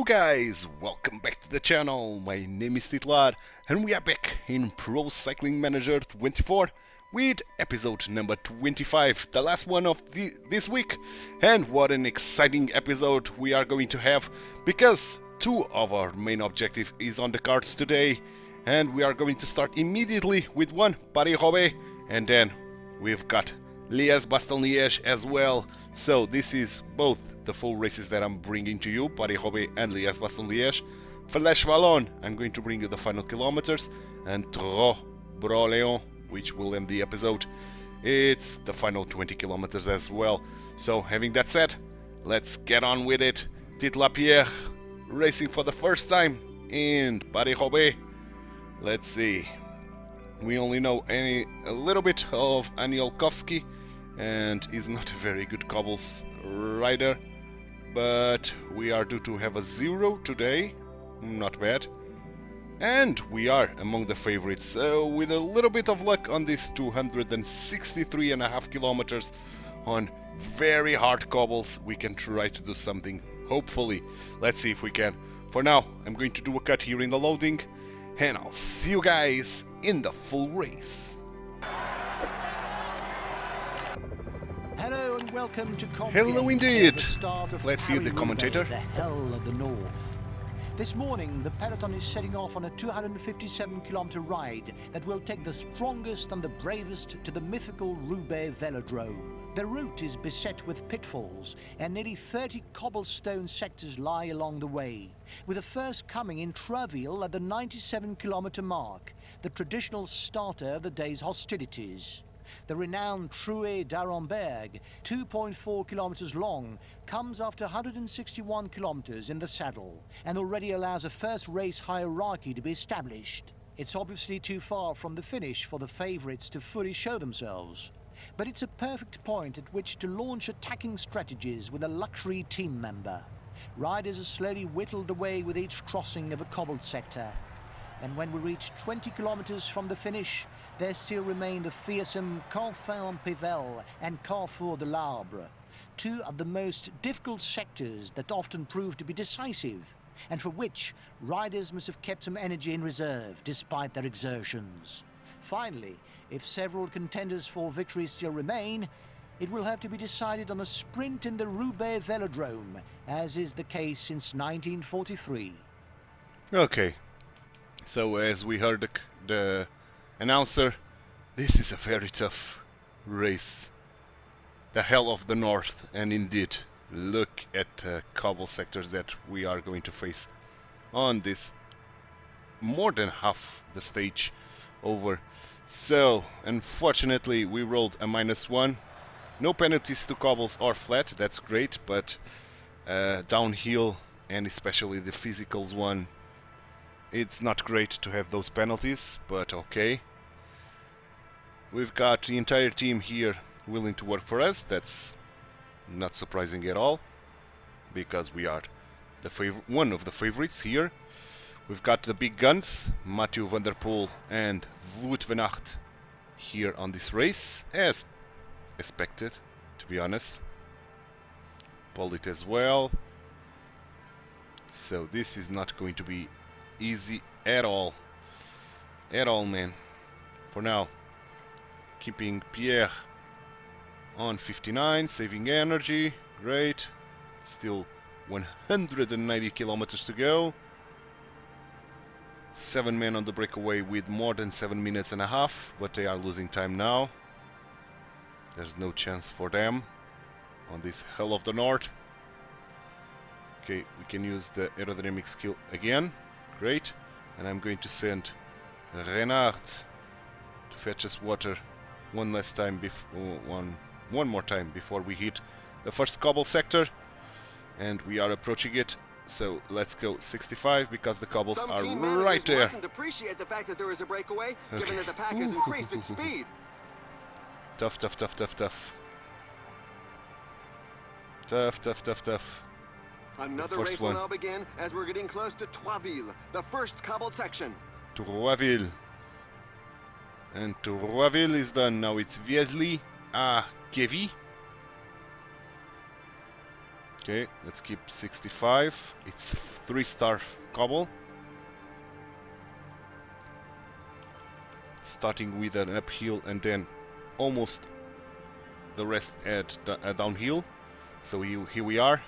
guys, welcome back to the channel. My name is Titular and we are back in Pro Cycling Manager 24 with episode number 25, the last one of this week. And what an exciting episode we are going to have, because two of our main objective is on the cards today, and we are going to start immediately with one, Paris-Roubaix, and then we've got Liege-Bastogne-Liege as well. So this is both the full races that I'm bringing to you, Paris-Roubaix and Liege-Bastogne-Liege. Flèche-Wallonne, I'm going to bring you the final kilometers, and Troyes-Broléon, which will end the episode, it's the final 20 kilometers as well. So having that said, let's get on with it. Titular Pierre racing for the first time in Paris-Roubaix. Let's see. We only know a little bit of Aniolkowski, and he's not a very good cobbles rider, but we are due to have a 0 today, not bad, and we are among the favorites. So with a little bit of luck on these 263.5 kilometers on very hard cobbles, we can try to do something, hopefully. Let's see if we can. For now, I'm going to do a cut here in the loading, and I'll see you guys in the full race. Hello and welcome to Hello indeed. Let's hear the commentator. The hell of the north. This morning, the peloton is setting off on a 257-kilometer ride that will take the strongest and the bravest to the mythical Roubaix Velodrome. The route is beset with pitfalls, and nearly 30 cobblestone sectors lie along the way, with the first coming in Troyes at the 97-kilometer mark, the traditional starter of the day's hostilities. The renowned Trouet d'Arenberg, 2.4 kilometers long, comes after 161 kilometers in the saddle and already allows a first race hierarchy to be established. It's obviously too far from the finish for the favorites to fully show themselves, but it's a perfect point at which to launch attacking strategies with a luxury team member. Riders are slowly whittled away with each crossing of a cobbled sector, and when we reach 20 kilometers from the finish, there still remain the fearsome Canfin-Pével and Carrefour de l'Arbre, two of the most difficult sectors that often prove to be decisive, and for which riders must have kept some energy in reserve despite their exertions. Finally, if several contenders for victory still remain, it will have to be decided on a sprint in the Roubaix Velodrome, as is the case since 1943. Okay, so as we heard the announcer, this is a very tough race. The hell of the north, and indeed, look at the cobble sectors that we are going to face on this more than half the stage over. So, unfortunately, we rolled a -1. No penalties to cobbles or flat, that's great, but downhill, and especially the physicals one, it's not great to have those penalties, but okay. We've got the entire team here willing to work for us. That's not surprising at all, because we are one of the favorites here. We've got the big guns, Mathieu van der Poel and Wout van Aert, here on this race, as expected, to be honest. Pollitt as well. So this is not going to be easy at all, man. For now, keeping Pierre on 59, saving energy, great. Still 190 kilometers to go. 7 men on the breakaway with more than 7 minutes and a half, but they are losing time now. There's no chance for them on this hell of the north. Okay, we can use the aerodynamic skill again. Great, and I'm going to send Renard to fetch us water one more time before we hit the first cobble sector, and we are approaching it. So let's go 65, because the cobbles are right there. Mustn't appreciate the fact that there is a breakaway, given that the pack has increased its speed. Tough. Another race will now begin as we're getting close to Troisville, the first cobbled section. Troisville. And Troisville is done. Now it's Viesly à Kevy. Okay, let's keep 65. It's 3-star cobble. Starting with an uphill and then almost the rest at downhill. So here we are.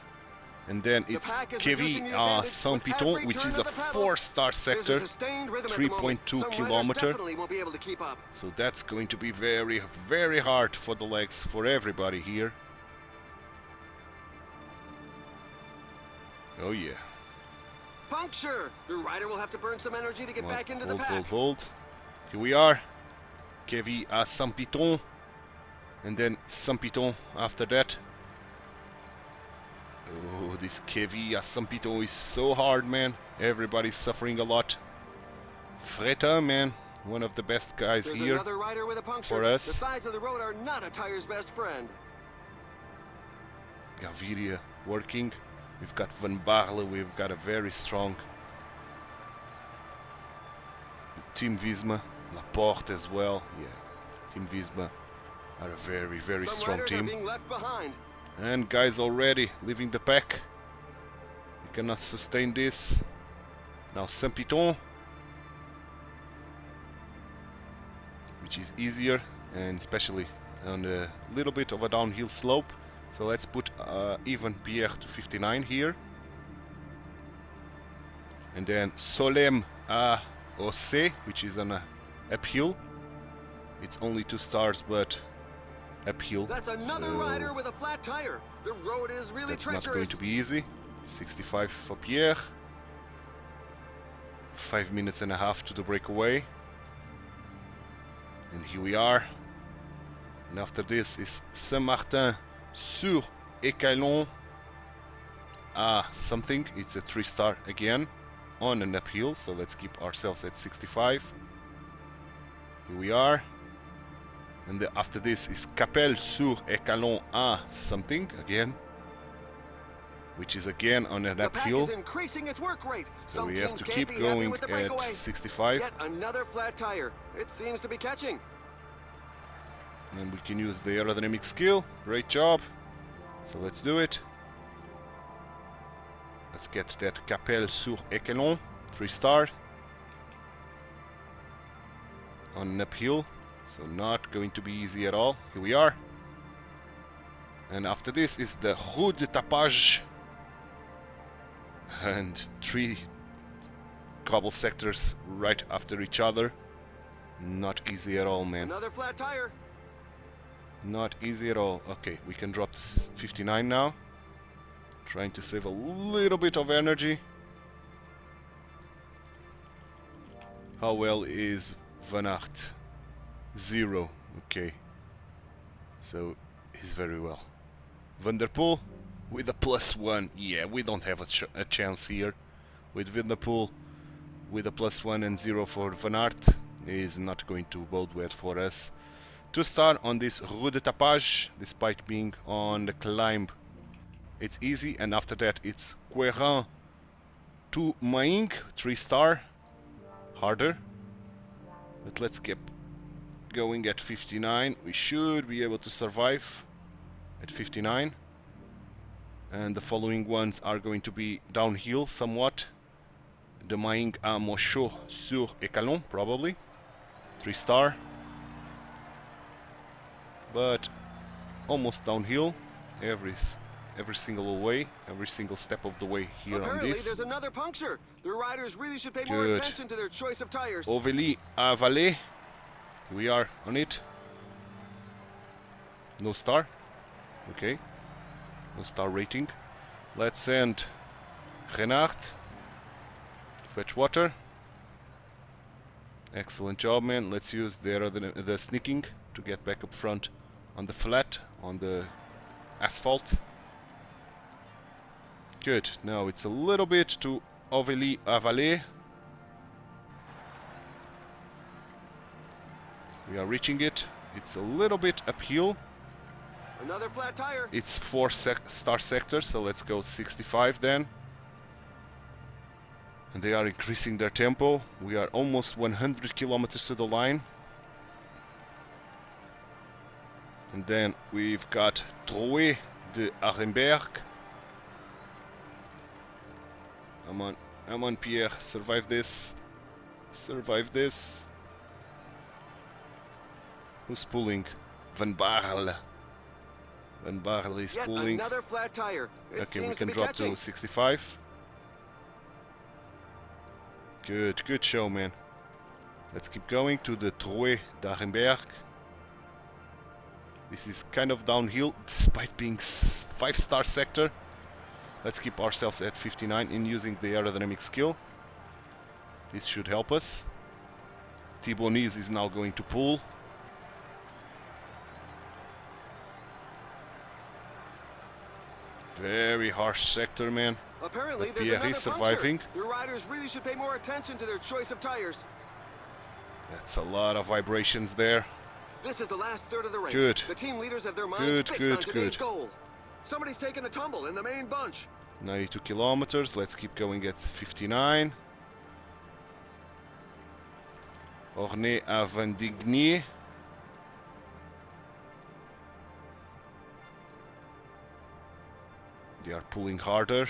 And then it's Kevy Saint-Piton, which is a 4-star sector, 3.2 kilometer. So that's going to be very, very hard for the legs for everybody here. Oh yeah. Puncture! The rider will have to burn some energy to get back into the pack. Hold. Here we are. Kevy Saint-Piton. And then Saint-Piton after that. Oh, this Kevy Saint-Piton is so hard, man. Everybody's suffering a lot. Freta, man, one of the best guys There's here another rider with a puncture. for us. The sides of the road are not a tire's best friend. Gaviria working. We've got Van Baarle. We've got a very strong Team Visma. Laporte as well. Yeah, Team Visma are a very, very strong team. Being left behind. And guys already leaving the pack. We cannot sustain this. Now Saint-Piton, which is easier and especially on a little bit of a downhill slope. So let's put even Pierre to 59 here. And then Solem AOC, which is on a uphill. It's only 2 stars, but uphill. That's another rider with a flat tire. The road is really that's treacherous. not going to be easy. 65 for Pierre. 5 minutes and a half to the breakaway. And here we are. And after this is Saint-Martin-sur-Écalon. Something. It's a 3-star again on an uphill. So let's keep ourselves at 65. Here we are. And after this is Capelle-sur-Écalon something again, which is again on an uphill. The pack is increasing its work rate. So we have to keep going at 65. Yet another flat tire. It seems to be catching. And we can use the aerodynamic skill. Great job. So let's do it. Let's get that Capelle-sur-Écalon 3-star on an uphill. So not going to be easy at all. Here we are. And after this is the Rue de Tapage. And 3 cobble sectors right after each other. Not easy at all, man. Another flat tire. Not easy at all. Okay, we can drop to 59 now. Trying to save a little bit of energy. How well is Van Aert? 0. Okay. So he's very well. Van der Poel with a +1. Yeah, we don't have a chance here. With Van der Poel with a +1 and 0 for Van Aert is not going to bode well for us. 2-star on this Rue de Tapage, despite being on the climb. It's easy, and after that it's Queyrin to Maing, 3-star. Harder. But let's keep going at 59. We should be able to survive at 59. And the following ones are going to be downhill somewhat. The Maing à Mochot-sur-Écalon, probably. 3-star. But almost downhill every single way, every single step of the way here. Apparently on this. There's another puncture. The riders really should pay more attention to their choice of tires. Ovelly-à-Valais. We are on it. No star. Okay. No star rating. Let's send Renard to fetch water. Excellent job, man. Let's use the sneaking to get back up front on the flat, on the asphalt. Good. Now it's a little bit to Ovelly-à-Valais. We are reaching it. It's a little bit uphill. Another flat tire. It's 4-star sector, so let's go 65 then. And they are increasing their tempo. We are almost 100 kilometers to the line. And then we've got Drouet de Arenberg. Come on, Pierre. Survive this. Survive this. Who's pulling? Van Baarle. Van Baarle is pulling. Another flat tire. Okay, we can drop to 65. Good show, man. Let's keep going to the Trouet d'Arenberg. This is kind of downhill, despite being 5-star sector. Let's keep ourselves at 59 in using the aerodynamic skill. This should help us. Thibaunis is now going to pull. Very harsh sector, man. Apparently, But there's Pierre another is surviving. puncture. The riders really should pay more attention to their choice of tires. That's a lot of vibrations there. This is the last third of the race. Good. The team leaders have their minds fixed on today's Good. goal. Somebody's taking a tumble in the main bunch. 92 kilometers. Let's keep going at 59. Ornay à Vendigny. They are pulling harder.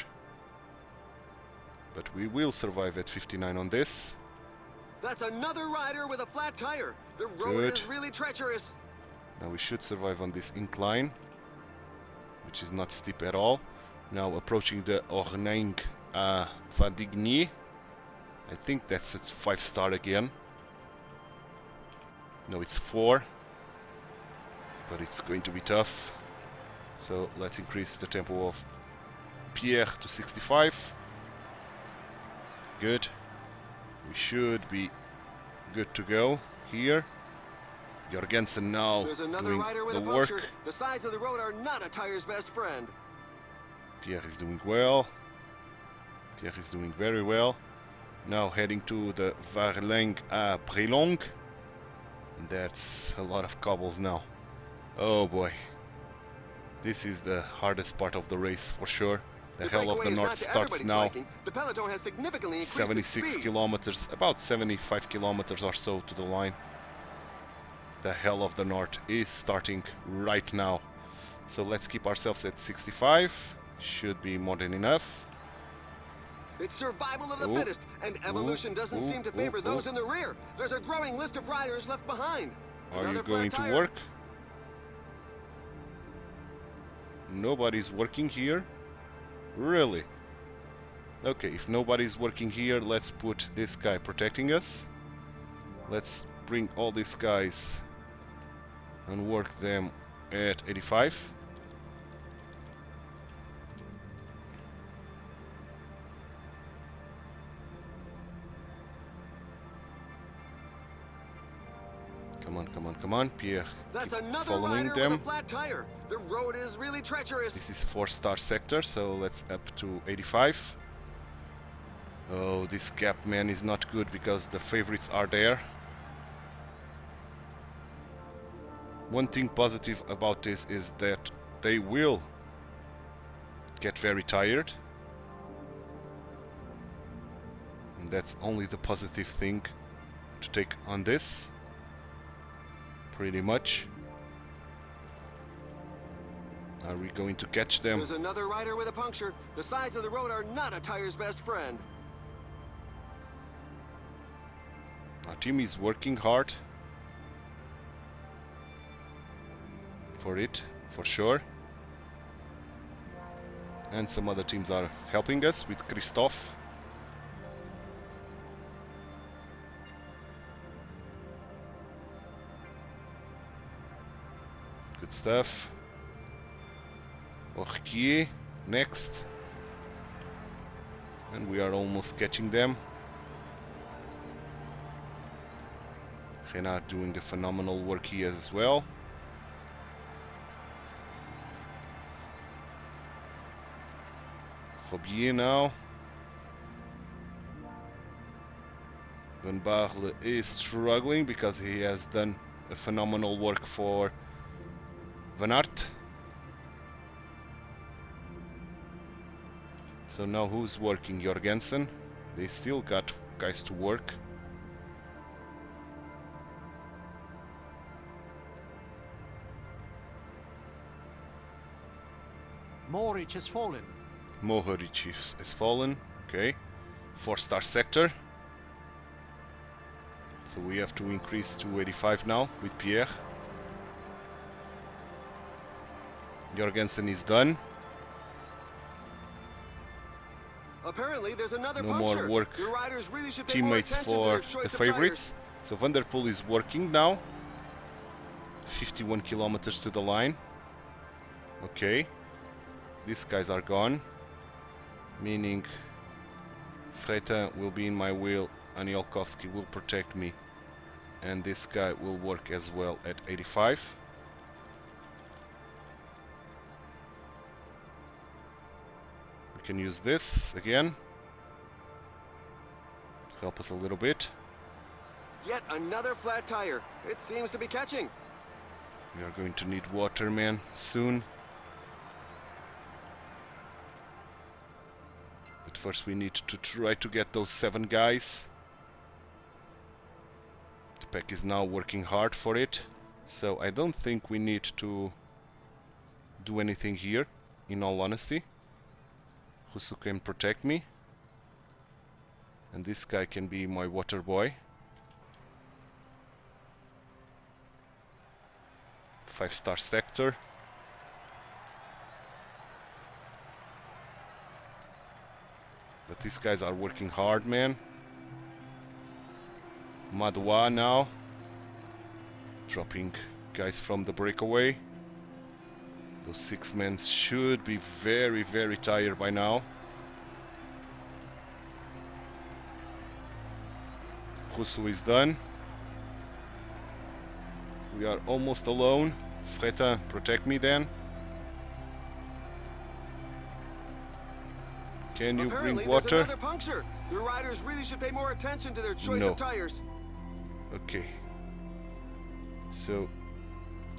But we will survive at 59 on this. That's another rider with a flat tire. The road Good. is really treacherous. Now we should survive on this incline, which is not steep at all. Now approaching the Ornay à Vendigny. I think that's a 5-star again. No, it's 4. But it's going to be tough. So let's increase the tempo of Pierre to 65. Good. We should be good to go here. Jorgensen now There's another doing rider with the a puncture. work. The sides of the road are not a tire's best friend. Pierre is doing well. Pierre is doing very well. Now heading to the Varleng à Brelong. And that's a lot of cobbles now. Oh boy. This is the hardest part of the race for sure. The Hell of the breakaway is not North to starts everybody's now. liking. The peloton has significantly increased its 76 speed. kilometers, about 75 kilometers or so to the line. The Hell of the North is starting right now. So let's keep ourselves at 65. Should be more than enough. It's survival of the Ooh. fittest, and evolution doesn't Ooh. seem to favor Ooh. those in the rear. There's a growing list of riders left behind. Are Another you flat going to tire. work? Nobody's working here? Really? Okay, if nobody's working here, let's put this guy protecting us. Let's bring all these guys and work them at 85. Come on, Pierre. That's Keep another following rider them. with a flat tire. The road is really treacherous. This is 4-star sector, so let's up to 85. Oh, this gap, man, is not good because the favorites are there. One thing positive about this is that they will get very tired. And that's only the positive thing to take on this. Pretty much. Are we going to catch them? There's another rider with a puncture. The sides of the road are not a tire's best friend. Our team is working hard for it, for sure. And some other teams are helping us with Christophe. Good stuff. Orquier next. And we are almost catching them. Renard doing a phenomenal work here as well. Robier now. Van Baarle is struggling because he has done a phenomenal work for Van Aert. So now who's working? Jorgensen. They still got guys to work. Mohoric has fallen. Mohoric has fallen. Okay. 4-star sector. So we have to increase to 85 now with Pierre. Jorgensen is done. Apparently, there's another No puncture. more work Your riders really should pay more teammates attention to for their choice the of favorites. So Van der Poel is working now. 51 kilometers to the line. Okay. These guys are gone. Meaning Freita will be in my wheel and Yolkowski will protect me. And this guy will work as well at 85. We can use this again. Help us a little bit. Yet another flat tire. It seems to be catching. We are going to need water, man, soon. But first we need to try to get those 7 guys. The pack is now working hard for it. So I don't think we need to do anything here, in all honesty. Husu can protect me. And this guy can be my water boy. 5-star sector. But these guys are working hard, man. Madwa now. Dropping guys from the breakaway. Those 6 men should be very, very tired by now. Husu is done. We are almost alone. Freita, protect me then. Can you Apparently, bring water? There's another puncture. The riders really should pay more attention to their choice No. of tires. Okay. So,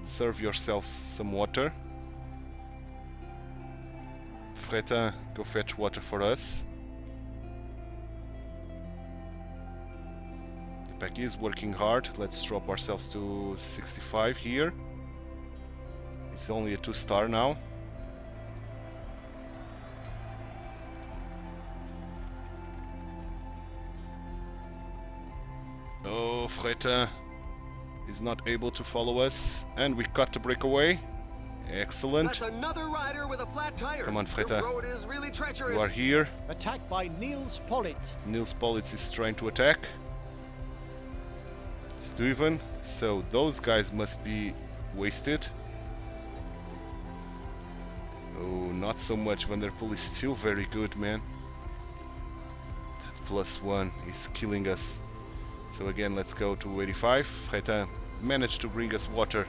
serve yourself some water. Freita, go fetch water for us. The pack is working hard. Let's drop ourselves to 65 here. It's only a 2-star now. Oh, Freita is not able to follow us, and we cut the breakaway. Excellent. That's another rider with a flat tire. Come on, Freita. The road is really treacherous. You are here. Attacked by Niels Pollitt. Niels Pollitt is trying to attack. Stuyven. So those guys must be wasted. Oh, not so much. Van der Poel is still very good, man. That +1 is killing us. So again, let's go to 85. Freita managed to bring us water.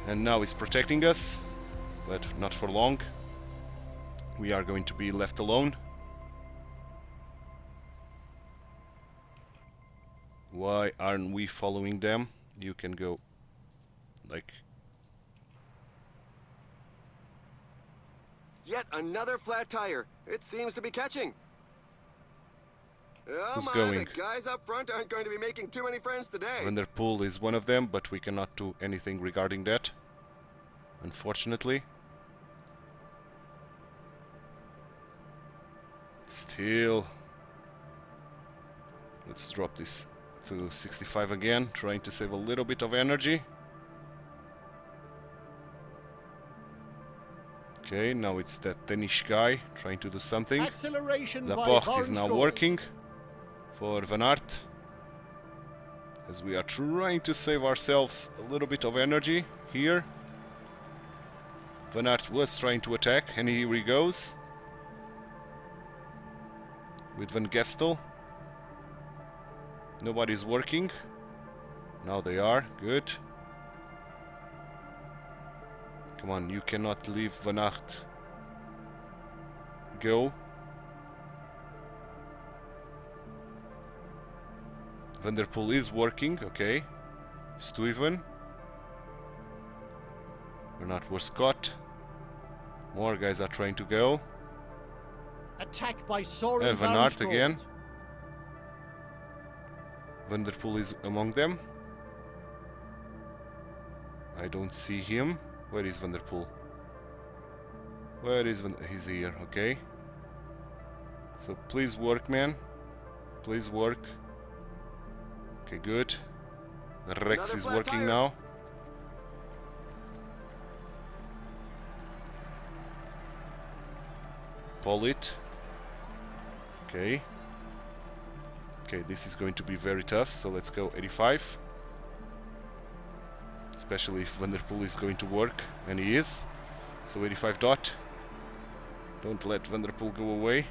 And now he's protecting us. But not for long. We are going to be left alone. Why aren't we following them? You can go like... Yet another flat tire. It seems to be catching. Oh Who's my, going? the guys up front aren't going to be making too many friends today. Van der Poel is one of them, but we cannot do anything regarding that, unfortunately. Still, let's drop this to 65 again, trying to save a little bit of energy. Okay, now it's that Danish guy trying to do something. Acceleration by Laporte is now Varensgold. working for Van Aert, as we are trying to save ourselves a little bit of energy here. Van Aert was trying to attack, and here he goes with Van Gestel. Nobody's working. Now they are. Good. Come on, you cannot leave Van Aert go. Van der Poel is working, okay. Stuyven. Van Aert was caught. More guys are trying to go. Attacked by Soren Van Aert Varensgold. again. Van der Poel is among them. I don't see him. Where is Van der Poel? Where is Van... He's here, okay. So please work, man. Please work. Okay, good. Rex is working now. Pull it. Okay. Okay, this is going to be very tough, so let's go 85. Especially if Vanderpool is going to work, and he is. So 85 dot. Don't let Vanderpool go away.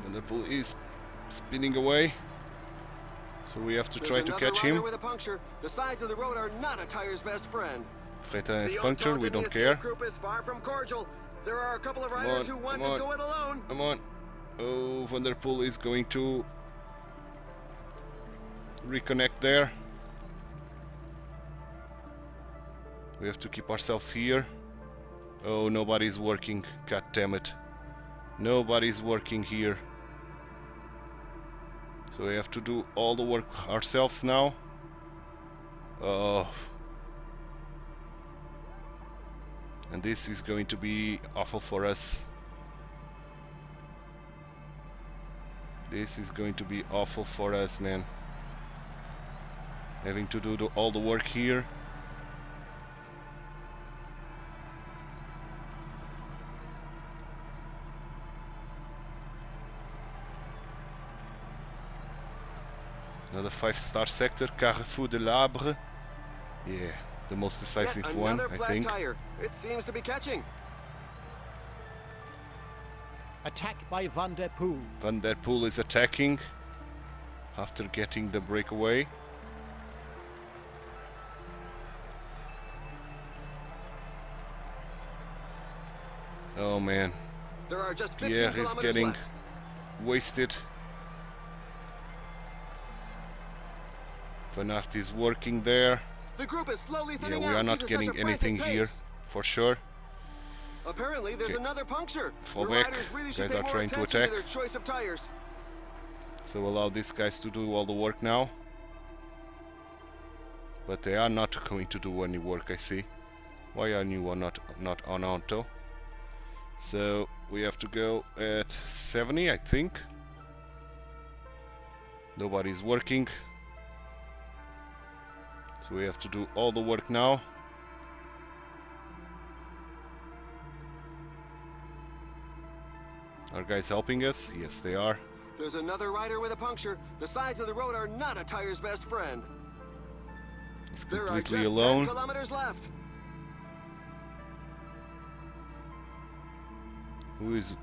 Vanderpool is spinning away, so we have to try to catch him. With a puncture. The sides of the road are not a tire's best friend. Freta is punctured, we don't care. Group is far from cordial. There are a couple of riders who want to go it alone. Come on. Oh, Vanderpool is going to reconnect there. We have to keep ourselves here. Oh, nobody's working. God damn it. Nobody's working here. So we have to do all the work ourselves now. Oh. And this is going to be awful for us. This is going to be awful for us, man. Having to do all the work here. Another 5-star sector, Carrefour de l'Arbre. Yeah, the most decisive one, I think. Tire. It seems to be catching. Attack by Van der Poel. Van der Poel is attacking after getting the breakaway. Oh man, There are just 15 Pierre is kilometers getting left. wasted. Van Aert is working there. The group is slowly Yeah, thinning we out are due not to getting such a anything frantic here, pace. for sure. Apparently, there's Okay. another puncture. Fall the back. riders really should Guys pay are more trying to attention attack. their choice of tires. So allow these guys to do all the work now. But they are not going to do any work, I see. Why are you not on auto? So we have to go at 70, I think. Nobody's working. So we have to do all the work now. Are guys helping us? Yes, they are. There's another rider with a puncture. The sides of the road are not a tire's best friend. He's There are completely just alone. 10 kilometers left. Who is...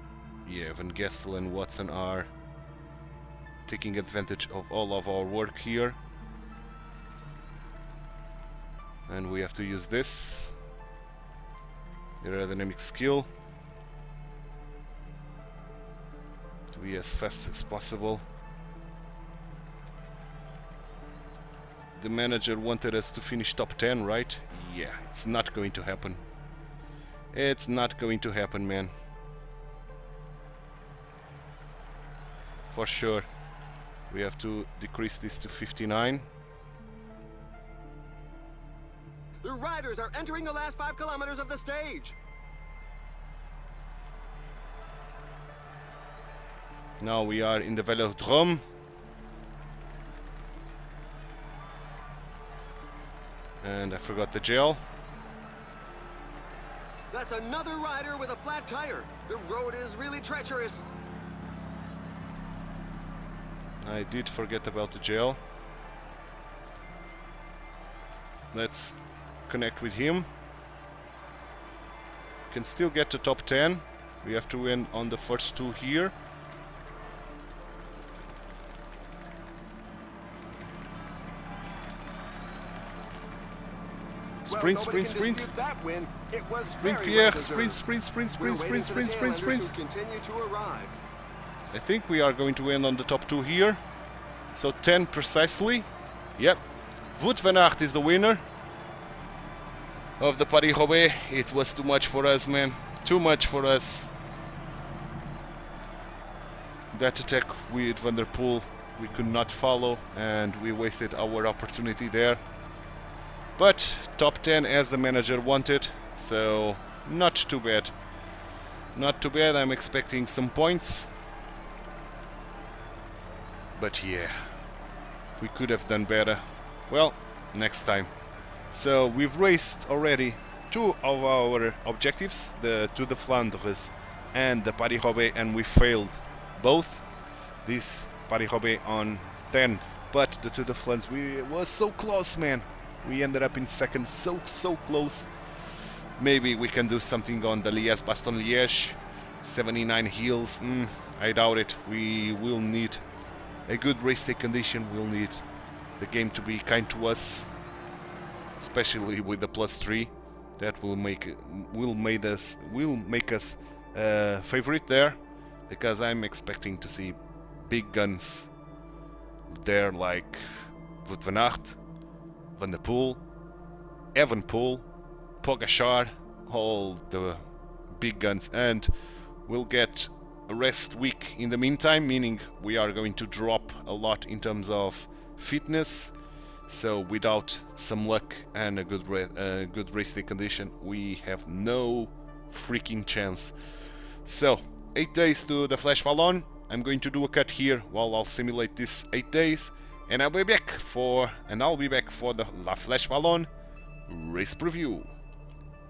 Yeah, Van Gestel and Watson are taking advantage of all of our work here. And we have to use this. Aerodynamic skill. To be as fast as possible. The manager wanted us to finish top 10, right? Yeah, it's not going to happen. It's not going to happen, man. For sure. We have to decrease this to 59. The riders are entering the last 5 kilometers of the stage. Now we are in the velodrome. And I forgot the gel. That's another rider with a flat tire. The road is really treacherous. I did forget about the gel. Let's connect with him. Can still get to top 10. We have to win on the first 2 here. Sprint, Well, sprint, sprint. that win. It was Sprint, very Pierre. well Sprint, deserved. sprint, sprint, We're sprint, waiting sprint, for the sprint, sprint, tailenders sprint. who continue to arrive. I think we are going to end on the top 2 here. So 10 precisely. Yep. Wout van Aert is the winner of the Paris-Roubaix. It was too much for us, man. Too much for us. That attack with Van der Poel we could not follow, and we wasted our opportunity there. But top 10 as the manager wanted, so not too bad. Not too bad, I'm expecting some points. But yeah, we could have done better. Well, next time. So we've raced already two of our objectives, the Tour de Flandres and the Paris-Roubaix, and we failed both. This Paris-Roubaix on 10th, but the Tour de Flandres, we was so close, man. We ended up in second, so close. Maybe we can do something on the Liege-Bastogne-Liege, 79 hills. I doubt it. We will need a good race day condition. We'll need the game to be kind to us, especially with the +3. That will make us favorite there, because I'm expecting to see big guns there like Wout van Aert, Van der Poel, Evenepoel, Pogacar, all the big guns, and we'll get a rest week in the meantime, meaning we are going to drop a lot in terms of fitness. So without some luck and a good race day condition, we have no freaking chance. So 8 days to the Flash Wallon. I'm going to do a cut here while I'll simulate this 8 days, and I'll be back for the La Flash Wallon race preview.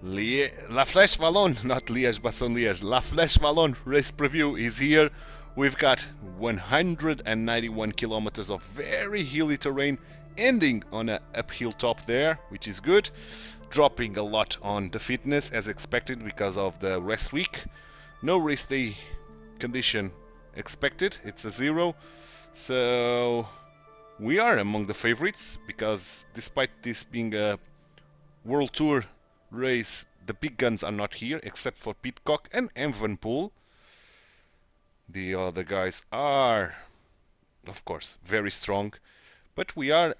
La Flash Wallon, not Liege-Bastogne-Liege. La Flash Wallon race preview is here. We've got 191 kilometers of very hilly terrain, ending on an uphill top there, which is good. Dropping a lot on the fitness as expected because of the rest week. No race day condition expected, it's a 0. So we are among the favorites, because despite this being a World Tour race, the big guns are not here except for Pidcock and Evenepoel. The other guys are, of course, very strong, but we are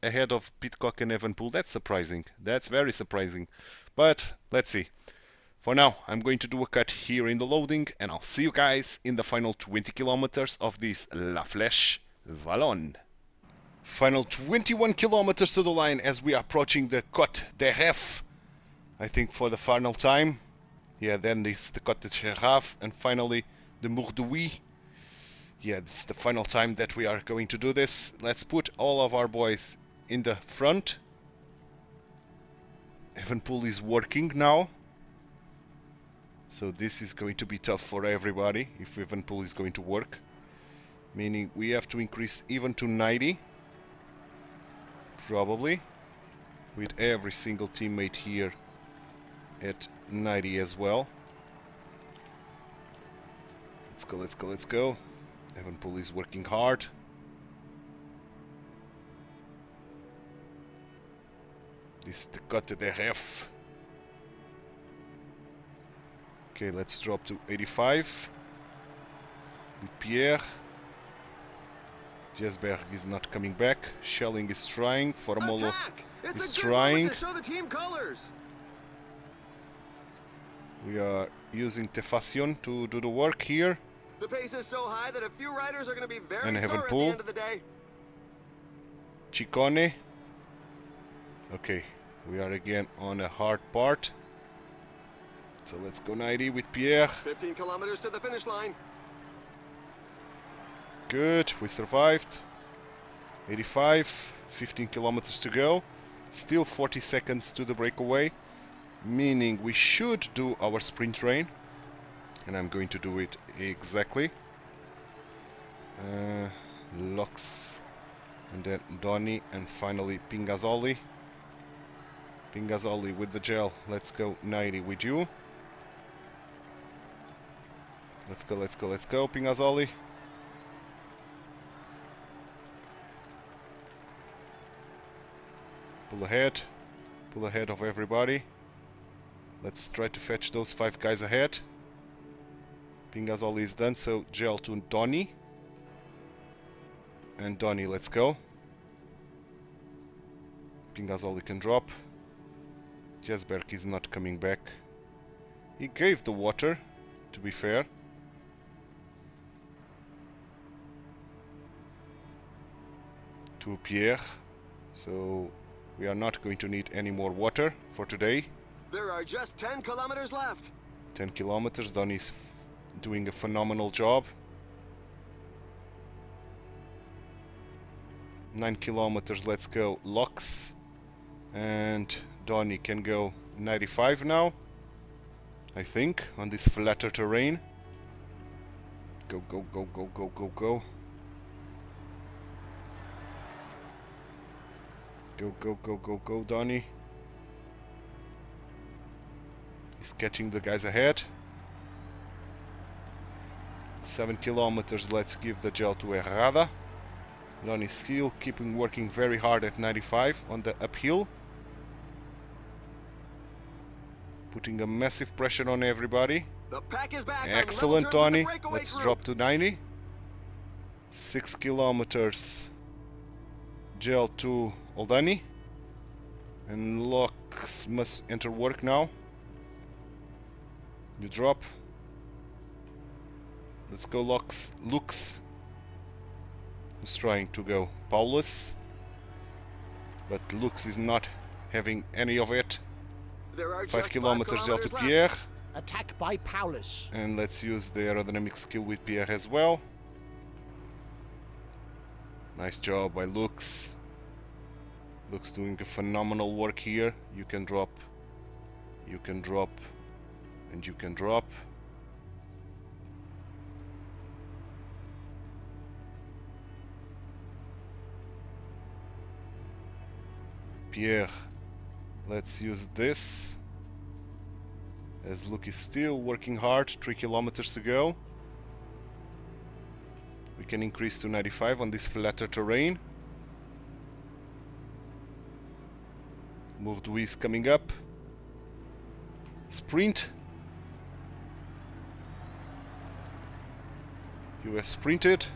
ahead of Pidcock and Evenepoel. That's surprising. That's very surprising. But let's see. For now, I'm going to do a cut here in the loading, and I'll see you guys in the final 20 kilometers of this La Flèche Wallonne. Final 21 kilometers to the line as we are approaching the Côte de Ref. I think for the final time. Yeah, then this the Côte de Cheraf, and finally the Mur de Huy. Yeah, this is the final time that we are going to do this. Let's put all of our boys in the front. Evenepoel is working now, so this is going to be tough for everybody if Evenepoel is going to work, meaning we have to increase even to 90 probably, with every single teammate here at 90 as well. Let's go. Evenepoel is working hard. This is the Côte de Ref. Okay, let's drop to 85 with Pierre. Jesberg is not coming back. Schelling is trying. Formolo is trying. To show the team colors. We are using Tefacion to do the work here. The pace is so high that a few riders are going to be very And sore at the Evenepoel. end of the day. Ciccone. Okay, we are again on a hard part. So let's go 90 with Pierre. 15 kilometers to the finish line. Good, we survived. 85, 15 kilometers to go. Still 40 seconds to the breakaway, meaning we should do our sprint train. And I'm going to do it exactly. Lux, and then Donny, and finally Pingazzoli. Pingazzoli with the gel. Let's go 90 with you. Let's go, Pingazzoli. Pull ahead of everybody. Let's try to fetch those 5 guys ahead. Pingazzoli is done, so gel to Donny. And Donny, let's go. Pingazzoli can drop. Jesberg is not coming back. He gave the water, to be fair. To Pierre. So we are not going to need any more water for today. There are just 10 kilometers left. 10 kilometers. Donny's doing a phenomenal job. 9 kilometers, let's go Lux. And Donny can go 95 now, I think, on this flatter terrain. Go, go, go, go, go, go, go. Go, go, go, go, go, Donny. He's catching the guys ahead. 7 kilometers, let's give the gel to Errada. Donny's still keeping working very hard at 95 on the uphill. Putting a massive pressure on everybody. The pack is back. Excellent, Donny. Let's drop to 90. 6 kilometers. Gel to Oldani. And Lux must enter work now. You drop. Let's go Lux. Is trying to go Paulus. But Lux is not having any of it. 5 kilometers gel to Pierre. Attack by Paulus. And let's use the aerodynamic skill with Pierre as well. Nice job by Lux. Lux doing a phenomenal work here. You can drop, and you can drop. Pierre, let's use this, as Luke is still working hard. 3 kilometers to go. We can increase to 95 on this flatter terrain. Mourdoui is coming up. Sprint. You have sprinted.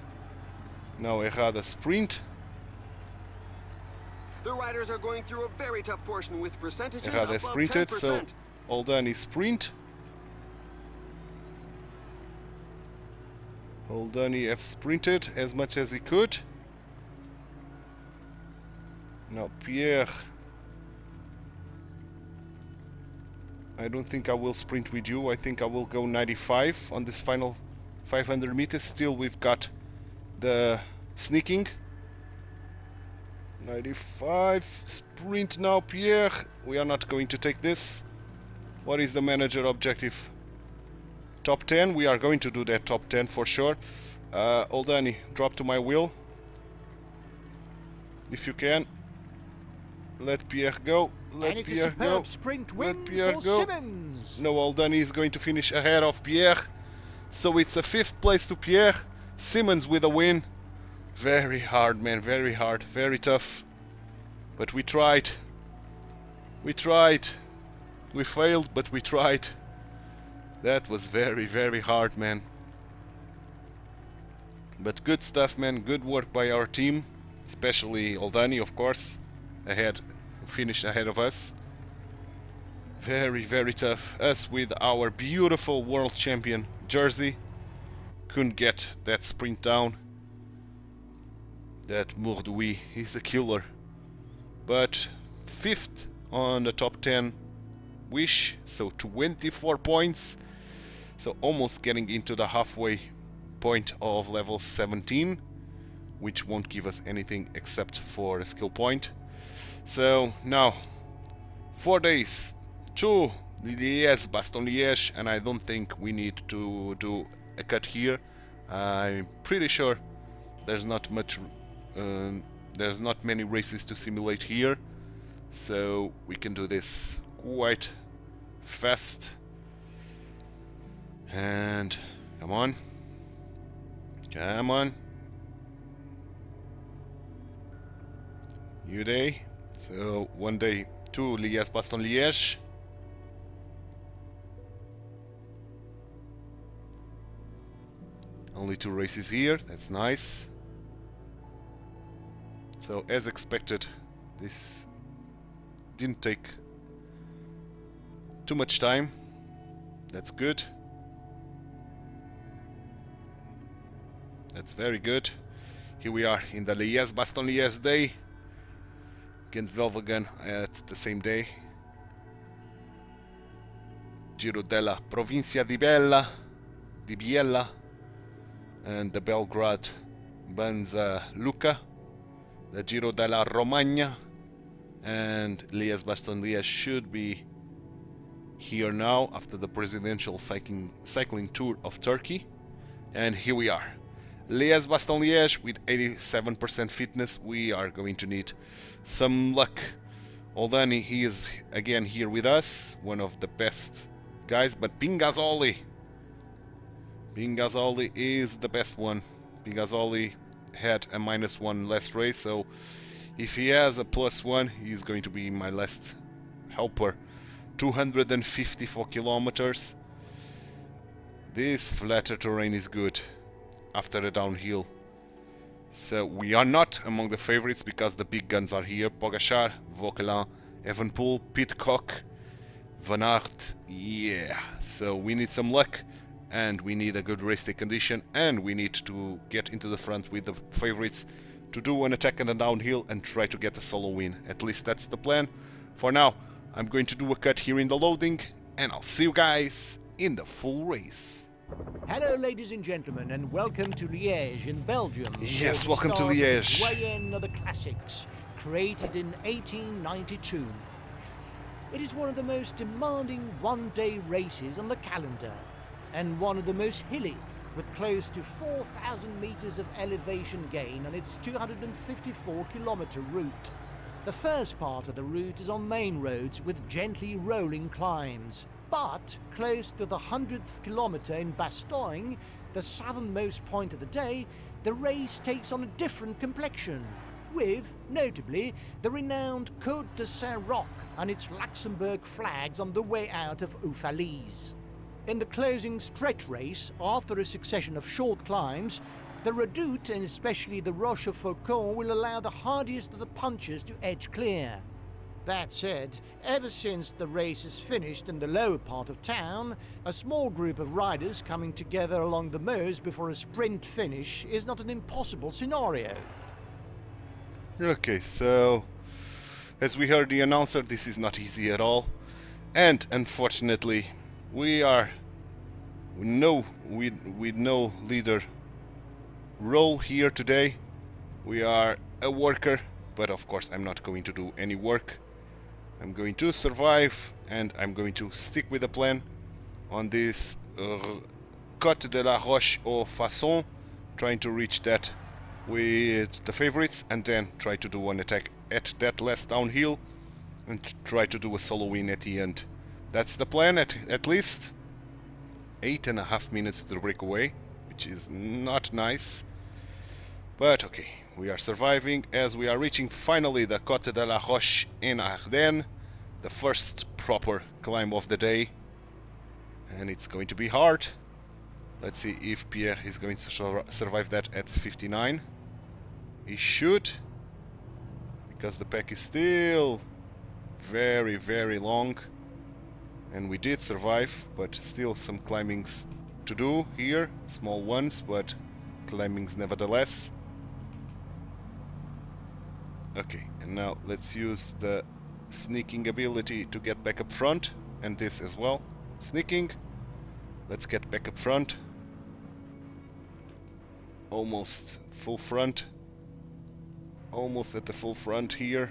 Now Errada sprint. The riders are going through a very tough portion with percentages Errada above sprinted, 10%. so Oldani sprint. Oldani have sprinted as much as he could. Now Pierre, I don't think I will sprint with you. I think I will go 95 on this final 500 meters. Still we've got the sneaking. 95, sprint now Pierre. We are not going to take this. What is the manager objective? Top 10, we are going to do that top 10 for sure. Oldani, drop to my wheel. If you can. Let Pierre go. Let Pierre go. Sprint Let win Pierre for go. Simmons. No, Oldani is going to finish ahead of Pierre. So it's a 5th place to Pierre. Simmons with a win. Very hard, man. Very hard. Very tough. But we tried. We tried. We failed, but we tried. That was very, very hard, man. But good stuff, man. Good work by our team. Especially Oldani, of course. Finished ahead of us. Very, very tough. Us with our beautiful world champion jersey. Couldn't get that sprint down. That Mourdoui, he's a killer. But 5th on the top 10 wish, so 24 points. So almost getting into the halfway point of level 17, which won't give us anything except for a skill point. So now 4 days to Liege-Bastogne-Liege, and I don't think we need to do a cut here. I'm pretty sure there's not many races to simulate here, so we can do this quite fast. And come on, new day. So 1 day to Liege-Bastogne-Liege. Only 2 races here, that's nice. So as expected, this didn't take too much time. That's good. That's very good. Here we are in the Liege-Bastogne-Liege day. Gent-Wevelgem at the same day. Giro della Provincia di Biella, and the Belgrade Banza Luca, the Giro della Romagna, and Liege-Bastogne-Liege should be here now after the presidential cycling tour of Turkey. And here we are, Liege-Bastogne-Liege with 87% fitness. We are going to need some luck. Oldani, he is again here with us, one of the best guys, but Pingazzoli is the best one. Pingazzoli had a -1 last race, so if he has a +1, he's going to be my last helper. 254 kilometers. This flatter terrain is good after a downhill. So we are not among the favorites because the big guns are here. Pogačar, Vauquelin, Evenepoel, Pidcock, Van Aert. Yeah, so we need some luck, and we need a good race day condition, and we need to get into the front with the favorites to do an attack on the downhill and try to get a solo win. At least that's the plan. For now, I'm going to do a cut here in the loading, and I'll see you guys in the full race. Hello, ladies and gentlemen, and welcome to Liège in Belgium. Yes, for the welcome to start of the Liège. Doyen of the Classics, created in 1892. It is one of the most demanding one-day races on the calendar, and one of the most hilly, with close to 4,000 meters of elevation gain on its 254-kilometer route. The first part of the route is on main roads with gently rolling climbs. But close to the 100th kilometer in Bastogne, the southernmost point of the day, the race takes on a different complexion, with, notably, the renowned Côte de Saint-Roch and its Luxembourg flags on the way out of Oufalise. In the closing stretch race, after a succession of short climbs, the Redoute and especially the Rochefoucauld will allow the hardiest of the punchers to edge clear. That said, ever since the race is finished in the lower part of town, a small group of riders coming together along the Meuse before a sprint finish is not an impossible scenario. Okay, so as we heard the announcer, this is not easy at all, and unfortunately with no leader role here today. We are a worker, but of course I'm not going to do any work. I'm going to survive, and I'm going to stick with the plan on this Côte de la Roche aux Façons, trying to reach that with the favorites, and then try to do an attack at that last downhill and try to do a solo win at the end. That's the plan, at least. 8.5 minutes to the breakaway, which is not nice, but okay. We are surviving as we are reaching finally the Côte de la Roche in Ardennes, the first proper climb of the day, and it's going to be hard. Let's see if Pierre is going to survive that at 59. He should, because the pack is still very, very long, and we did survive, but still some climbings to do here, small ones, but climbings nevertheless. Okay, and now let's use the sneaking ability to get back up front, and this as well. Sneaking. Let's get back up front. Almost full front. Almost at the full front here,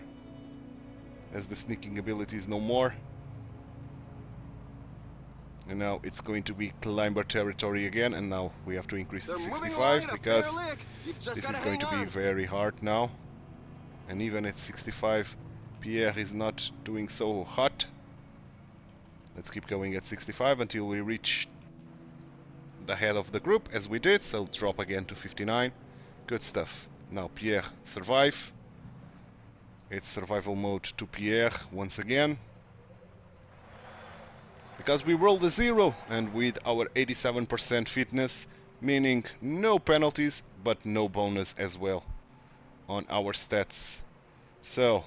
as the sneaking ability is no more. And now it's going to be climber territory again, and now we have to increase to 65 because this is going to be very hard now. And even at 65, Pierre is not doing so hot. Let's keep going at 65 until we reach the head of the group, as we did, so drop again to 59. Good stuff. Now Pierre survive. It's survival mode to Pierre once again, because we rolled a 0, and with our 87% fitness, meaning no penalties but no bonus as well on our stats. So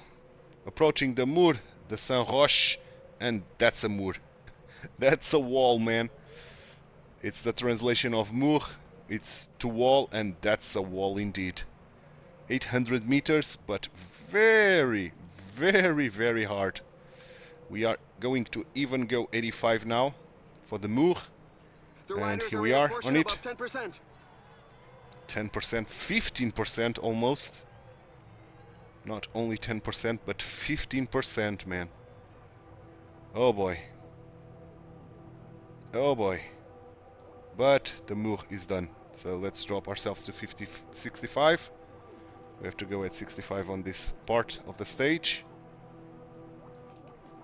approaching the Mur de Saint-Roch, and that's a Mur. That's a wall, man. It's the translation of Mur. It's to wall, and that's a wall indeed. 800 meters, but very, very, very hard. We are going to even go 85 now, for the Moor. The And riders here are we in a are portion on it. above 10%. 10%, 15% almost. Not only 10%, but 15%, man. Oh boy. Oh boy. But the Moor is done. So let's drop ourselves to 65. We have to go at 65 on this part of the stage.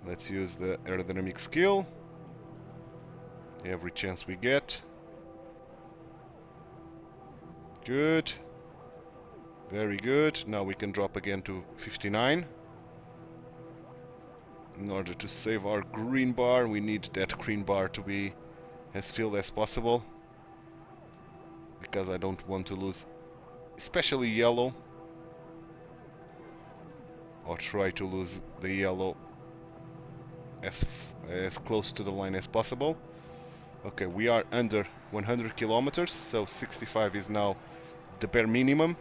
Let's use the aerodynamic skill. Every chance we get. Good. Very good. Now we can drop again to 59. In order to save our green bar, we need that green bar to be as filled as possible. Because I don't want to lose, especially yellow. Or try to lose the yellow as close to the line as possible. Okay, we are under 100 kilometers, so 65 is now the bare minimum.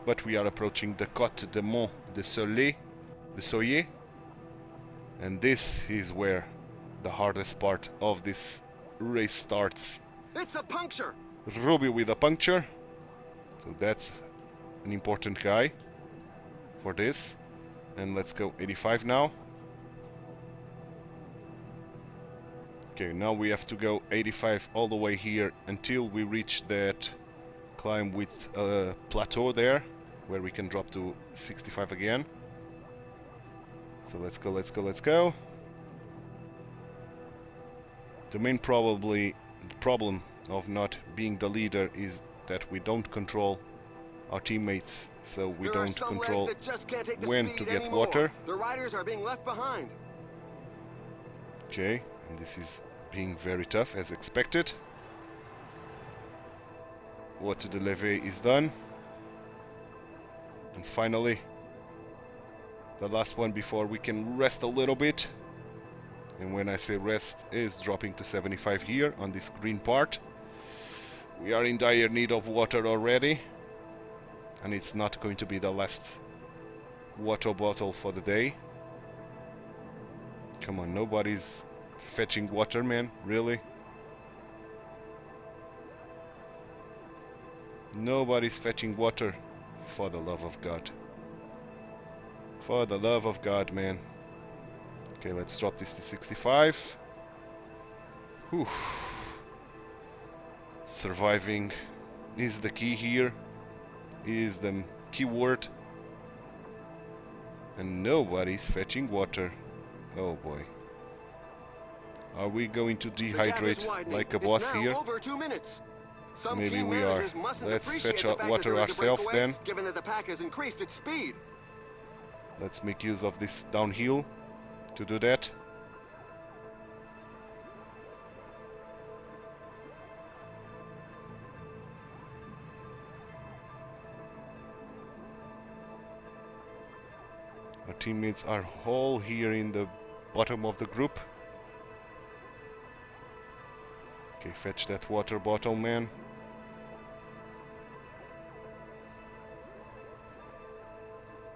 But we are approaching the Côte de Mont de Soleil, and this is where the hardest part of this race starts. It's a puncture. Ruby with a puncture, so that's an important guy for this. And let's go 85 now. Okay, now we have to go 85 all the way here until we reach that climb with a plateau there, where we can drop to 65 again. So let's go, let's go, let's go. The main problem of not being the leader is that we don't control our teammates, so we don't control when to get water. The riders are being left behind. Okay, and this is being very tough as expected. Water de levee is done. And finally, the last one before we can rest a little bit. And when I say rest, is dropping to 75 here on this green part. We are in dire need of water already. And it's not going to be the last water bottle for the day. Come on, nobody's fetching water, man. Really? Nobody's fetching water. For the love of God. For the love of God, man. Okay, let's drop this to 65. Whew. Surviving is the key here. Is the key word. And nobody's fetching water. Oh boy. Are we going to dehydrate like a boss here? Over 2 minutes. Some Maybe team we are. managers mustn't Let's appreciate fetch the fact that water there is a ourselves breakaway, then. given that the pack has increased its speed. Let's make use of this downhill to do that. Our teammates are all here in the bottom of the group. Okay, fetch that water bottle, man.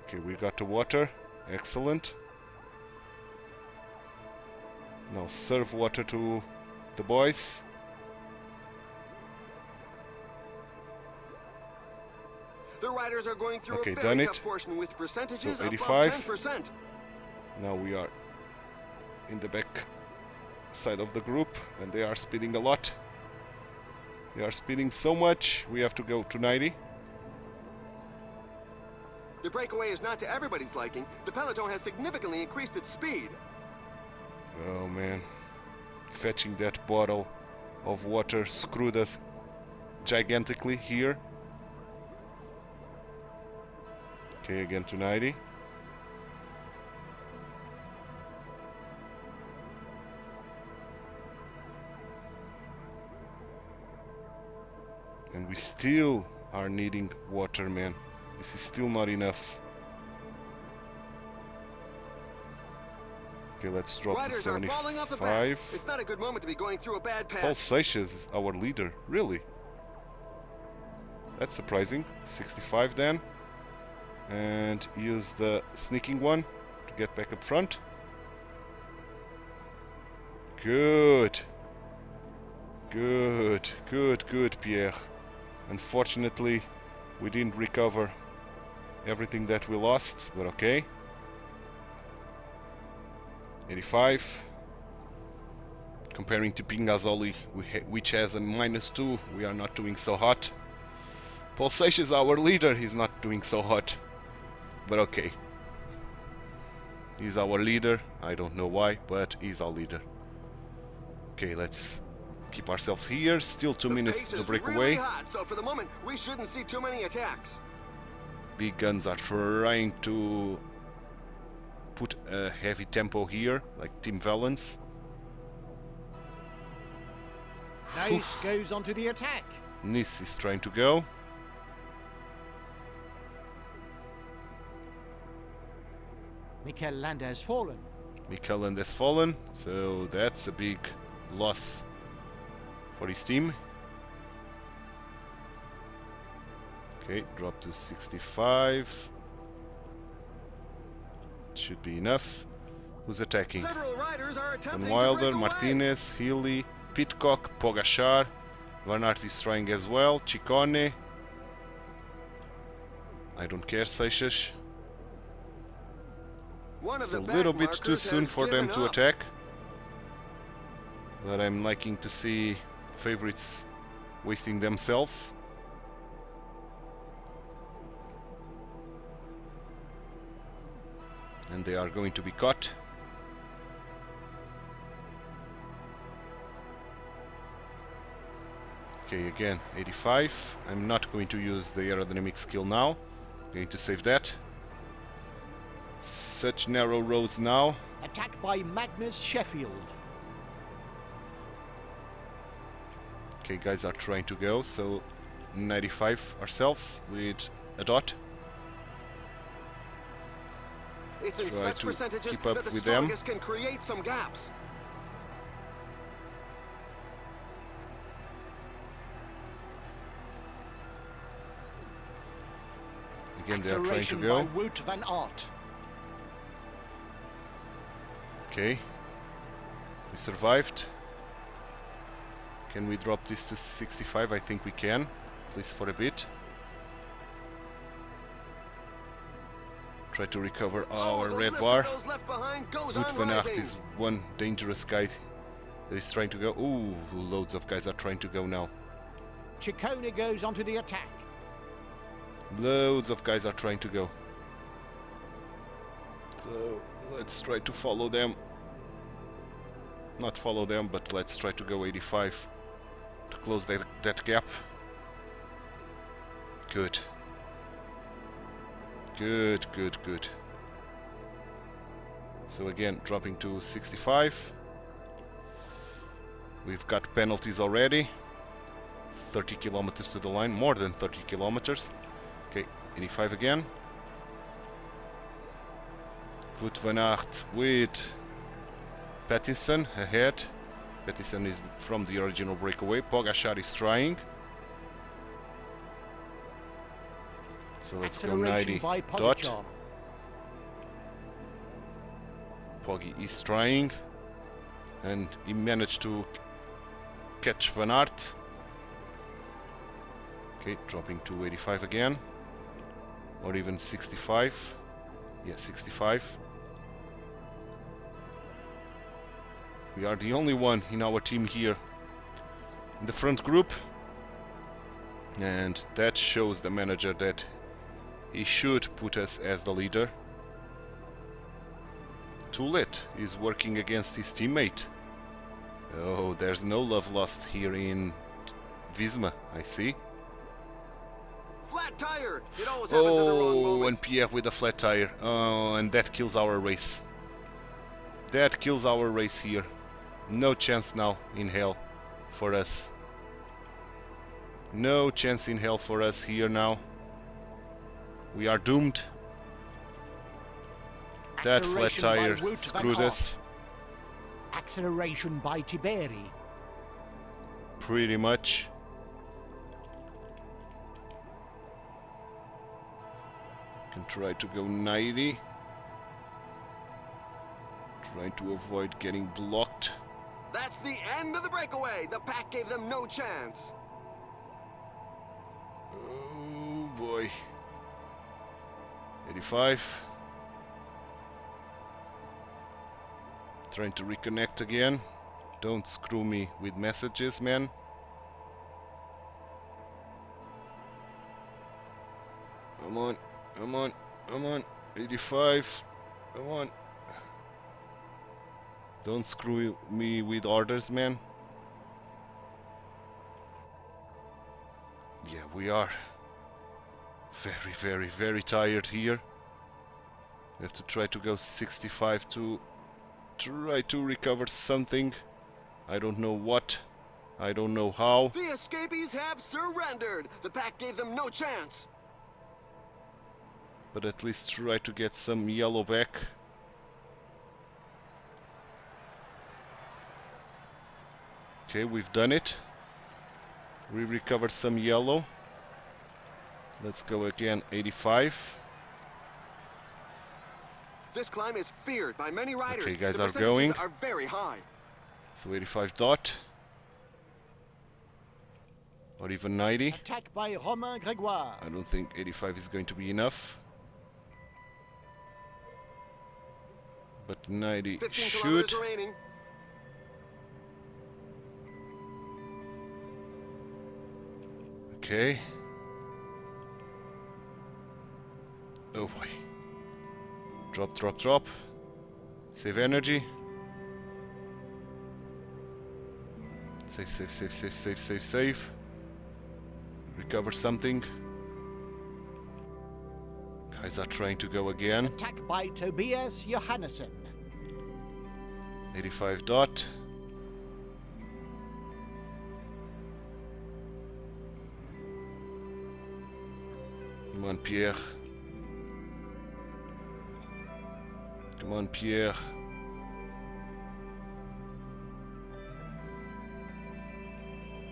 Okay, we got the water. Excellent. Now serve water to the boys. The riders are going through Okay, a done very it. tough portion with percentages So above 85. 10%. Now we are in the back side of the group, and they are speeding a lot. They are speeding so much, we have to go to 90. The breakaway is not to everybody's liking. The peloton has significantly increased its speed. Oh man, fetching that bottle of water screwed us gigantically here. Okay, again to 90. And we still are needing water, man. This is still not enough. Okay, let's drop to Riders are falling off the back. 75. It's not a good moment to be going through a bad Paul patch. Seixas is our leader, really? That's surprising. 65 then. And use the sneaking one to get back up front. Good. Good, good, good, Pierre. Unfortunately, we didn't recover everything that we lost, but okay. 85. Comparing to Pingazzoli, which has a -2, we are not doing so hot. Paul Seix is our leader, he's not doing so hot. But okay. He's our leader, I don't know why, but he's our leader. Okay, let's keep ourselves here. Still 2 minutes to break away. Really hot, so for the moment, we shouldn't see too many attacks. Big guns are trying to put a heavy tempo here, like Team Valence. Nice goes onto the attack. Nice is trying to go. Mikel Landa has fallen. Mikel Landa has fallen, so that's a big loss for his team. Okay, drop to 65. Should be enough. Who's attacking? Several riders are attempting Wilder, to break away. Martinez, Healy, Pitcock, Pogacar. Van Aert is trying as well. Ciccone. I don't care, Seixas. One of It's the a back little bit too markers soon has for them given to up. attack. But I'm liking to see favorites wasting themselves. And they are going to be caught. Okay, again, 85. I'm not going to use the aerodynamic skill now. I'm going to save that. Such narrow roads now. Attacked by Magnus Sheffield. Okay, guys are trying to go, so 95 ourselves with a dot. It's in Try such to percentages keep up that the with them. strongest can create some gaps. Again, they are trying to Acceleration go. by Wout van Aert. Okay, we survived. Can we drop this to 65? I think we can, at least for a bit. Try to recover our the red list bar. of those left behind goes Wout on van Aert rising. is one dangerous guy that is trying to go. Ooh, loads of guys are trying to go now. Ciccone goes onto the attack. Loads of guys are trying to go. So let's try to follow them. Not follow them, but let's try to go 85 to close that gap. Good. Good, good, good. So again, dropping to 65. We've got penalties already. 30 kilometers to the line, more than 30 kilometers. Okay, 85 again. Wout van Aert with Pattinson ahead. Pattinson is from the original breakaway. Pogacar is trying. So let's go 90 by dot. Pogacar. Poggy is trying. And he managed to catch Van Aert. Okay, dropping to 85 again. Or even 65. Yeah, 65. We are the only one in our team here in the front group. And that shows the manager that he should put us as the leader. TituElite is working against his teammate. Oh, there's no love lost here in Visma, I see. Flat tire. It always happens in the wrong Oh, moment. and Pierre with a flat tire. Oh, and that kills our race. That kills our race here. No chance now in hell for us. No chance in hell for us here now. We are doomed. That flat Acceleration by tire Wout van screwed Aert. us. Acceleration by Tiberi. Pretty much. Can try to go 90. Trying to avoid getting blocked. That That's the end of the breakaway. The pack gave them no chance. Oh boy. 85. Trying to reconnect again. Don't screw me with messages, man. Come on, come on, come on. 85. Come on. Don't screw me with orders, man. Yeah, we are very, very, very tired here. We have to try to go 65 to try to recover something. I don't know what. I don't know how. The escapees have surrendered. The pack gave them no chance. But at least try to get some yellow back. Okay, we've done it. We recovered some yellow. Let's go again, 85. This climb is feared by many riders. Okay, guys the are percentages going. are very high. So 85 dot. Or even 90. Attack by Romain Grégoire. I don't think 85 is going to be enough. But 90 15 should. kilometers remaining. Okay. Oh boy. Drop, drop, drop. Save energy. Save, save, save, save, save, save, save. Recover something. Guys are trying to go again. Attack by Tobias Johannesson. 85 dot. Come on, Pierre. Come on, Pierre.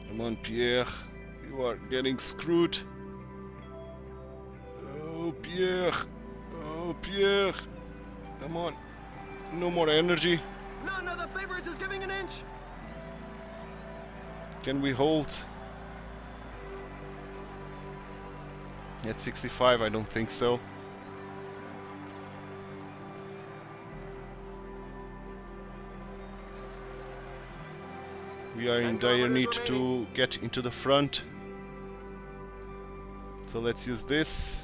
Come on, Pierre. You are getting screwed. Oh, Pierre. Oh, Pierre. Come on. No more energy. None of the favorites is giving an inch. Can we hold? At 65, I don't think so. We are in dire need to get into the front. So let's use this.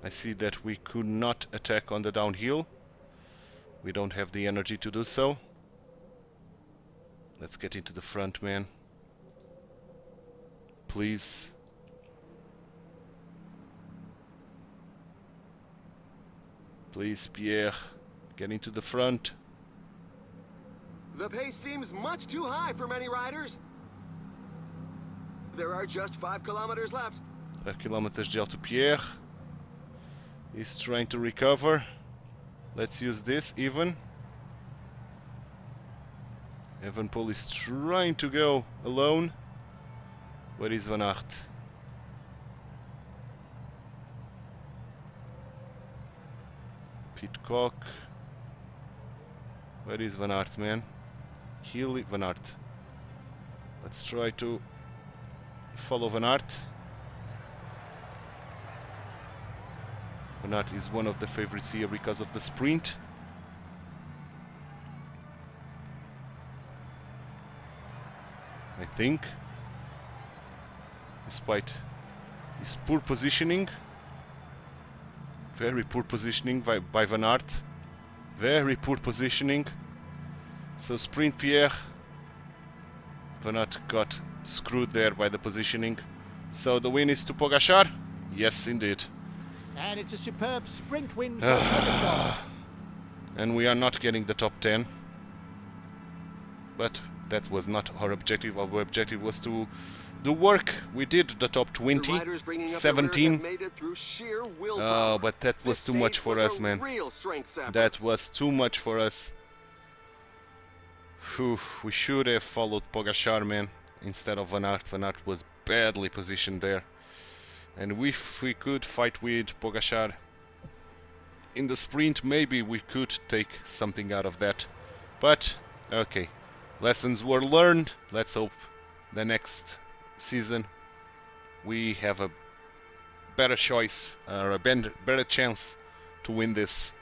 I see that we could not attack on the downhill. We don't have the energy to do so. Let's get into the front, man. Please. Please, Pierre, get into the front. The pace seems much too high for many riders. There are just 5 kilometers left. 5 kilometers gel to Pierre. He's trying to recover. Let's use this, Evan. Evenepoel is trying to go alone. Where is Van Aert? Pitcock. Where is Van Aert, man? Healy, Van Aert. Let's try to follow Van Aert. Van Aert is one of the favorites here because of the sprint. I think. Despite his poor positioning. Very poor positioning by Van Aert. Very poor positioning. So sprint Pierre. Van Aert got screwed there by the positioning. So the win is to Pogačar? Yes, indeed. And it's a superb sprint win for Pogačar. And we are not getting the top 10. But that was not our objective. Our objective was to do work. We did the top 20, 17. Oh, but that was too much for us, man. That was too much for us. Whew, we should have followed Pogačar, man, instead of Van Aert. Van Aert was badly positioned there. And if we could fight with Pogačar in the sprint, maybe we could take something out of that. But, okay, lessons were learned. Let's hope the next season we have a better choice, or a better chance to win this.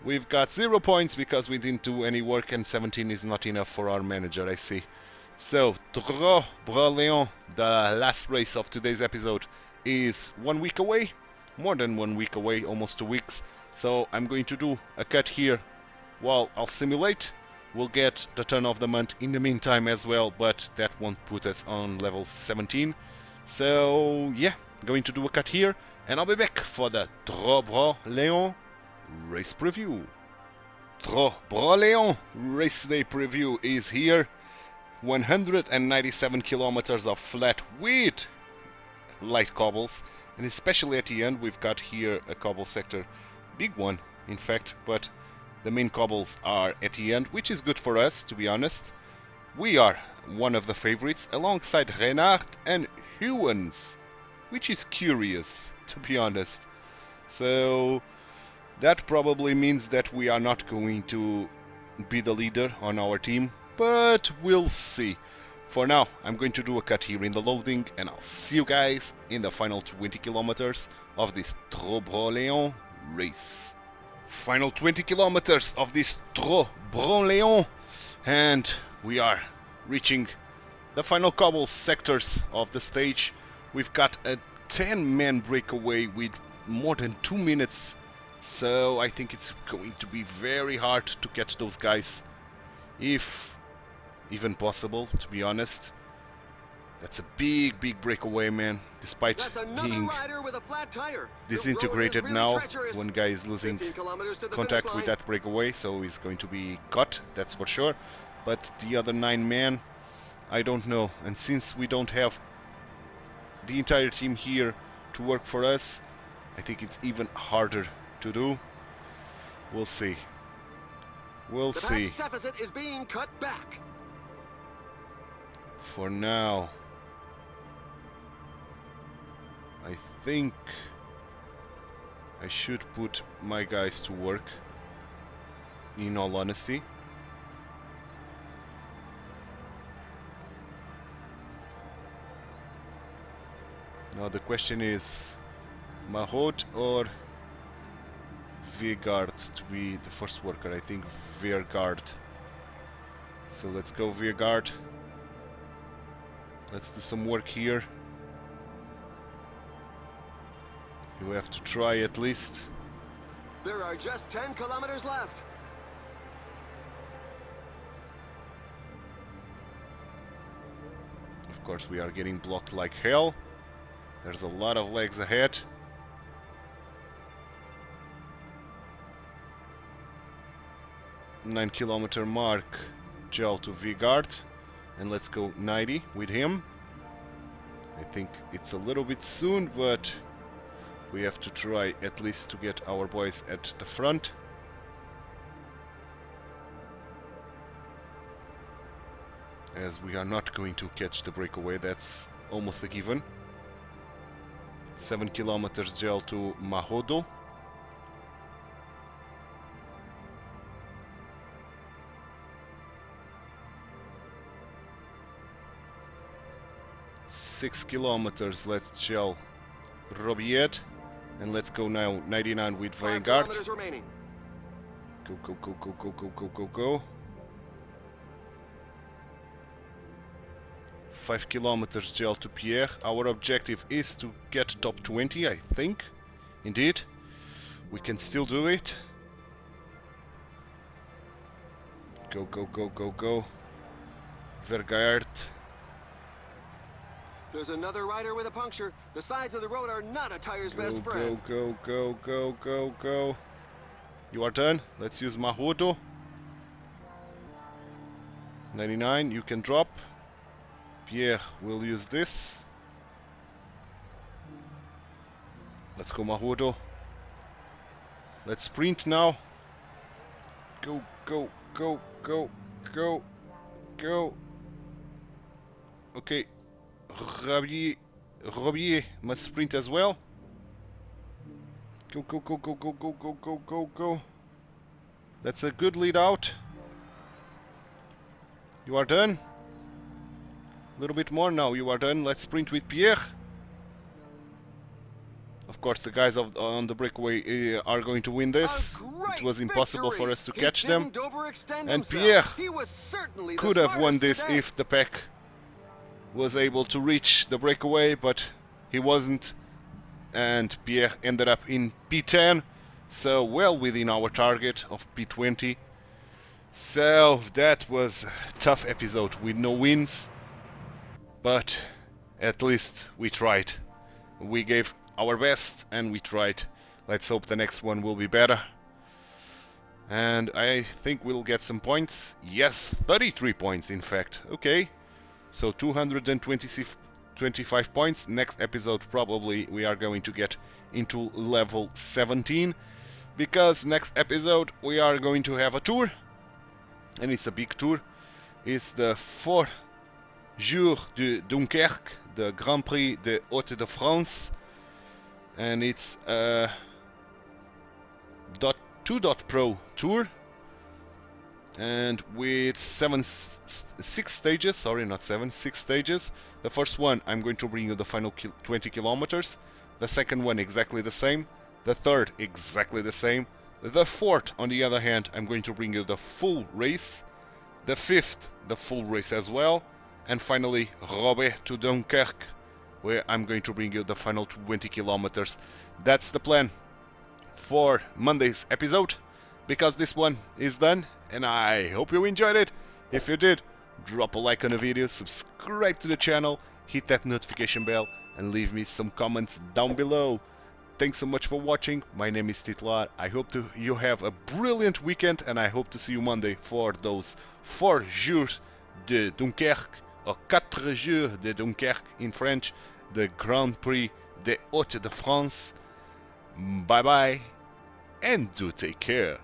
We've got 0 points because we didn't do any work, and 17 is not enough for our manager, I see. So, Roubaix-Liege, the last race of today's episode, is 1 week away. More than 1 week away, almost 2 weeks. So I'm going to do a cut here while I'll simulate. We'll get the turn of the month in the meantime as well, but that won't put us on level 17. So yeah, going to do a cut here, and I'll be back for the Roubaix-Liege race preview. Roubaix-Liege race day preview is here. 197 kilometers of flat with light cobbles, and especially at the end we've got here a cobble sector, big one in fact, but the main cobbles are at the end, which is good for us, to be honest. We are one of the favorites alongside Renard and Hewens, which is curious, to be honest. So that probably means that we are not going to be the leader on our team, but we'll see. For now, I'm going to do a cut here in the loading, and I'll see you guys in the final 20 kilometers of this Roubaix-Liege race. Final 20 kilometers of this Roubaix-Liege, and we are reaching the final cobble sectors of the stage. We've got a 10-man breakaway with more than 2 minutes, so I think it's going to be very hard to catch those guys, if even possible, to be honest. That's a big breakaway, man. Despite being disintegrated really now, one guy is losing contact with that breakaway, so he's going to be cut, that's for sure. But the other 9 men, I don't know. And since we don't have the entire team here to work for us, I think it's even harder to do. We'll see. We'll see. The deficit is being cut back. For now, I think I should put my guys to work, in all honesty. Now the question is, Mahot or Veergaard to be the first worker? I think Veergaard. So let's go Veergaard. Let's do some work here. You have to try at least. There are just 10 kilometers left. Of course, we are getting blocked like hell. There's a lot of legs ahead. "9-kilometer mark, gel to Veergaard. And let's go 90 with him. I think it's a little bit soon, but we have to try at least to get our boys at the front. As we are not going to catch the breakaway, that's almost a given. 7 kilometers gel to Mahodo. "6 kilometers, let's gel Robiet, and let's go now 99 with Veergaard. Go, go, go, go, go, go, go, go, go. 5 kilometers gel to Pierre. Our objective is to get top 20, I think. Indeed, we can still do it. Go, go, go, go, go. Veergaard. There's another rider with a puncture. The sides of the road are not a tire's best friend. Go, go, go, go, go, go. You are done. Let's use Mahodo. 99, you can drop. Pierre will use this. Let's go Mahodo. Let's sprint now. Go, go, go, go, go, go. Okay. Rabi Robier must sprint as well. Go, go, go, go, go, go, go, go, go, go. That's a good lead out. You are done. A little bit more now. You are done. Let's sprint with Pierre. Of course, the guys on the breakaway are going to win this. It was impossible for us to catch them. And Pierre could have won this if the pack was able to reach the breakaway, but he wasn't. And Pierre ended up in P10, so well within our target of P20. So that was a tough episode with no wins, but at least we tried. We gave our best and we tried. Let's hope the next one will be better. And I think we'll get some points. Yes, 33 points in fact. Okay, so 225 points. Next episode probably we are going to get into level 17, because next episode we are going to have a tour, and it's a big tour. It's the 4 Jours de Dunkerque, the Grand Prix de Haute-de-France, and it's a .2.pro tour, and with 6 stages. Sorry, not 7, 6 stages. The first one, I'm going to bring you the final 20 kilometers. The second one, exactly the same. The third, exactly the same. The fourth, on the other hand, I'm going to bring you the full race. The fifth, the full race as well. And finally, Roubaix to Dunkirk, where I'm going to bring you the final 20 kilometers. That's the plan for Monday's episode, because this one is done, and I hope you enjoyed it. If you did, drop a like on the video, subscribe to the channel, hit that notification bell, and leave me some comments down below. Thanks so much for watching. My name is Titular. I hope you have a brilliant weekend, and I hope to see you Monday for those 4 jours de Dunkerque, or 4 jours de Dunkerque in French, the Grand Prix de Haute-de-France. Bye bye, and do take care.